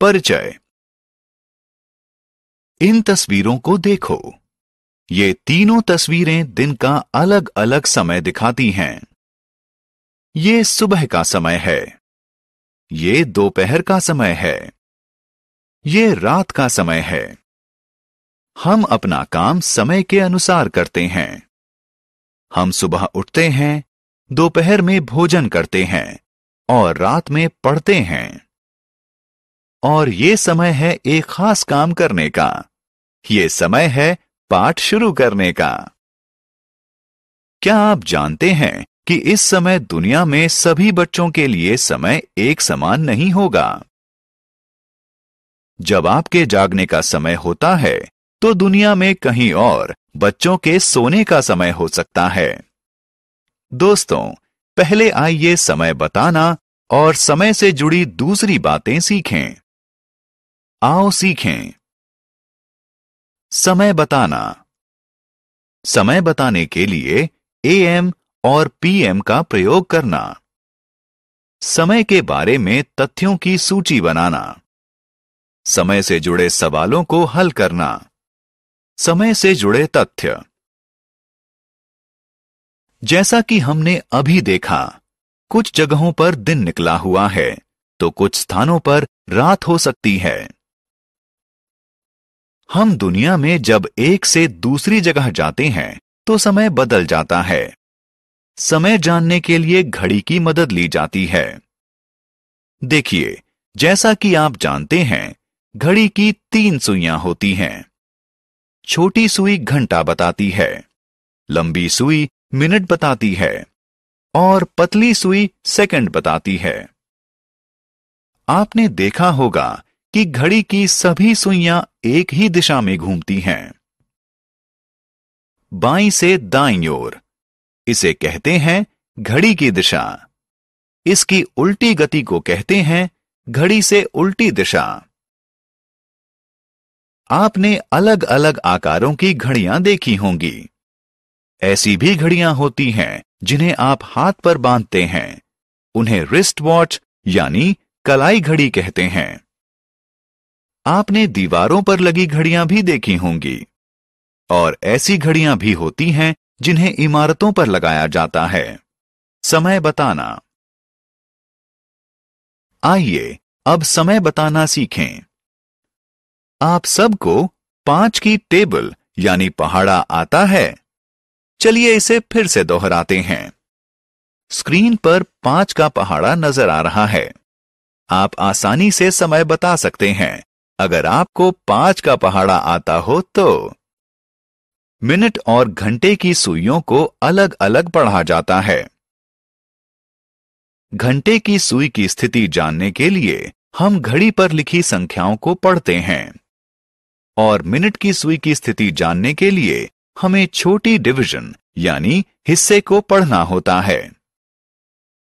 परिचय। इन तस्वीरों को देखो। ये तीनों तस्वीरें दिन का अलग अलग समय दिखाती हैं। ये सुबह का समय है, ये दोपहर का समय है, ये रात का समय है। हम अपना काम समय के अनुसार करते हैं। हम सुबह उठते हैं, दोपहर में भोजन करते हैं और रात में पढ़ते हैं। और ये समय है एक खास काम करने का। ये समय है पाठ शुरू करने का। क्या आप जानते हैं कि इस समय दुनिया में सभी बच्चों के लिए समय एक समान नहीं होगा? जब आपके जागने का समय होता है तो दुनिया में कहीं और बच्चों के सोने का समय हो सकता है। दोस्तों, पहले आइए समय बताना और समय से जुड़ी दूसरी बातें सीखें। आओ सीखें। समय बताना। समय बताने के लिए AM और PM का प्रयोग करना। समय के बारे में तथ्यों की सूची बनाना। समय से जुड़े सवालों को हल करना। समय से जुड़े तथ्य। जैसा कि हमने अभी देखा, कुछ जगहों पर दिन निकला हुआ है तो कुछ स्थानों पर रात हो सकती है। हम दुनिया में जब एक से दूसरी जगह जाते हैं तो समय बदल जाता है। समय जानने के लिए घड़ी की मदद ली जाती है। देखिए, जैसा कि आप जानते हैं, घड़ी की 3 सुइयां होती हैं। छोटी सुई घंटा बताती है, लंबी सुई मिनट बताती है और पतली सुई सेकंड बताती है। आपने देखा होगा कि घड़ी की सभी सुइयां एक ही दिशा में घूमती हैं। बाईं से दाईं ओर। इसे कहते हैं घड़ी की दिशा। इसकी उल्टी गति को कहते हैं घड़ी से उल्टी दिशा। आपने अलग अलग आकारों की घड़ियां देखी होंगी। ऐसी भी घड़ियां होती हैं जिन्हें आप हाथ पर बांधते हैं। उन्हें रिस्ट वॉच यानी कलाई घड़ी कहते हैं। आपने दीवारों पर लगी घड़ियां भी देखी होंगी। और ऐसी घड़ियां भी होती हैं जिन्हें इमारतों पर लगाया जाता है। समय बताना। आइए अब समय बताना सीखें। आप सबको 5 की टेबल यानी पहाड़ा आता है? चलिए इसे फिर से दोहराते हैं। स्क्रीन पर 5 का पहाड़ा नजर आ रहा है। आप आसानी से समय बता सकते हैं अगर आपको 5 का पहाड़ा आता हो तो। मिनट और घंटे की सुइयों को अलग अलग पढ़ा जाता है। घंटे की सुई की स्थिति जानने के लिए हम घड़ी पर लिखी संख्याओं को पढ़ते हैं। और मिनट की सुई की स्थिति जानने के लिए हमें छोटी डिवीजन यानी हिस्से को पढ़ना होता है।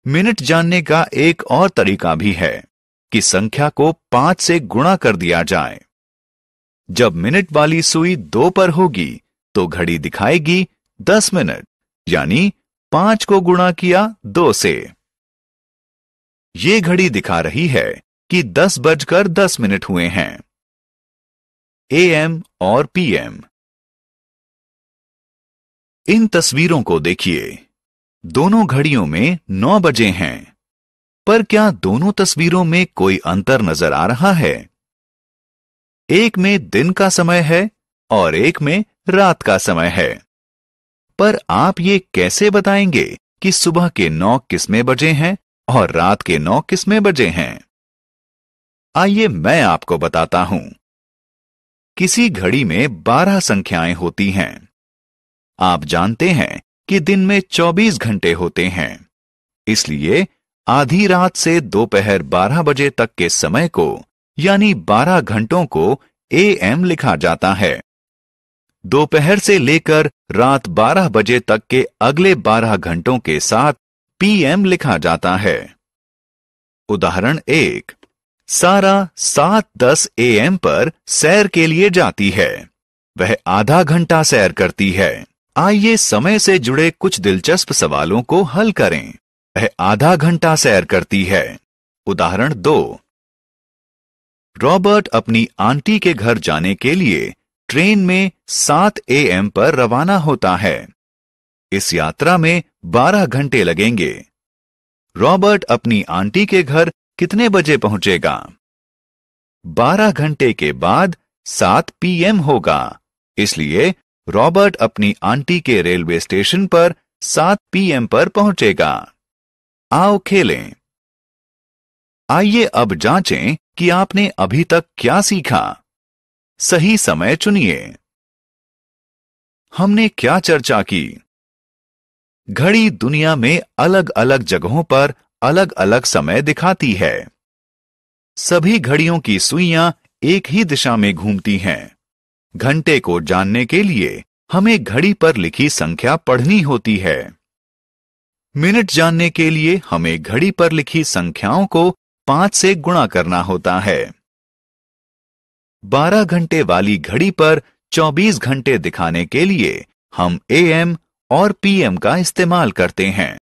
मिनट जानने का एक और तरीका भी है कि संख्या को 5 से गुणा कर दिया जाए। जब मिनट वाली सुई 2 पर होगी तो घड़ी दिखाएगी 10 मिनट, यानी 5 को गुणा किया 2 से। ये घड़ी दिखा रही है कि 10:10 हुए हैं। AM और PM। इन तस्वीरों को देखिए। दोनों घड़ियों में 9 बजे हैं। पर क्या दोनों तस्वीरों में कोई अंतर नजर आ रहा है? एक में दिन का समय है और एक में रात का समय है। पर आप ये कैसे बताएंगे कि सुबह के 9 किसमें बजे हैं और रात के 9 किसमें बजे हैं? आइए मैं आपको बताता हूं। किसी घड़ी में 12 संख्याएं होती हैं। आप जानते हैं कि दिन में 24 घंटे होते हैं। इसलिए आधी रात से दोपहर 12 बजे तक के समय को यानी 12 घंटों को AM लिखा जाता है। दोपहर से लेकर रात 12 बजे तक के अगले 12 घंटों के साथ PM लिखा जाता है। उदाहरण 1। सारा 7:10 AM पर सैर के लिए जाती है। वह आधा घंटा सैर करती है। आइए समय से जुड़े कुछ दिलचस्प सवालों को हल करें। वह आधा घंटा सैर करती है। उदाहरण 2। रॉबर्ट अपनी आंटी के घर जाने के लिए ट्रेन में 7 AM पर रवाना होता है। इस यात्रा में 12 घंटे लगेंगे। रॉबर्ट अपनी आंटी के घर कितने बजे पहुंचेगा? 12 घंटे के बाद 7 PM होगा, इसलिए रॉबर्ट अपनी आंटी के रेलवे स्टेशन पर 7 PM पर पहुंचेगा। आओ खेलें। आइए अब जांचें कि आपने अभी तक क्या सीखा। सही समय चुनिए। हमने क्या चर्चा की? घड़ी दुनिया में अलग अलग जगहों पर अलग अलग समय दिखाती है। सभी घड़ियों की सुइयां एक ही दिशा में घूमती हैं। घंटे को जानने के लिए हमें घड़ी पर लिखी संख्या पढ़नी होती है। मिनट जानने के लिए हमें घड़ी पर लिखी संख्याओं को 5 से गुणा करना होता है। 12 घंटे वाली घड़ी पर 24 घंटे दिखाने के लिए हम AM और PM का इस्तेमाल करते हैं।